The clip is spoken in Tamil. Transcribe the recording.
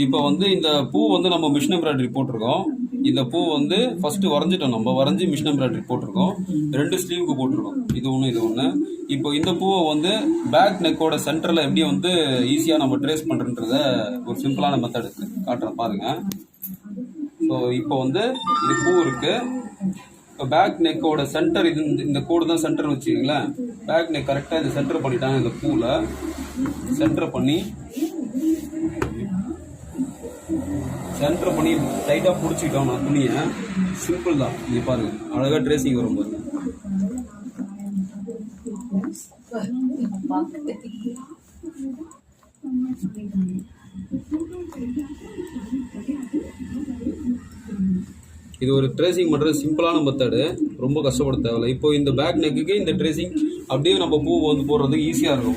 இப்போ வந்து இந்த பூ வந்து நம்ம மிஷின் எம்ப்ராய்டரி போட்டிருக்கோம். இந்த பூ வந்து ஃபர்ஸ்ட் வரைஞ்சிட்டோம், நம்ம வரைஞ்சி மிஷின் எம்ப்ராய்டரி போட்டிருக்கோம். 2 ஸ்லீவுக்கு போட்டிருக்கோம், இது ஒன்று இது ஒன்று. இப்போ இந்த பூவை வந்து பேக் நெக்கோட சென்டரில் எப்படி வந்து ஈஸியாக நம்ம ட்ரேஸ் பண்ணுறன்றத ஒரு சிம்பிளான மெத்தட் இருக்குது, காட்டுறேன் பாருங்க. ஸோ இப்போ வந்து இது பூ இருக்கு. இப்போ பேக் நெக்கோட சென்டர் இது, இந்த கோடு தான் சென்டர்னு வச்சுக்கீங்களேன். பேக் நெக் கரெக்டாக இந்த சென்டர் பண்ணிட்டாங்க. இந்த பூவில் சென்டர் பண்ணி டைட்டாக பிடிச்சிக்கிட்டோம். நான் துணியை சிம்பிள் தான், இது பாருங்க அழகாக ட்ரேசிங் வரும் பாருங்க. இது ஒரு ட்ரேசிங் பண்ணுறது சிம்பிளான மெத்தடு, ரொம்ப கஷ்டப்பட தேவையில்லை. இப்போ இந்த பேக் நெக்குக்கு இந்த ட்ரேசிங் அப்படியே நம்ம பூ வந்து போடுறதுக்கு ஈஸியாக இருக்கும்.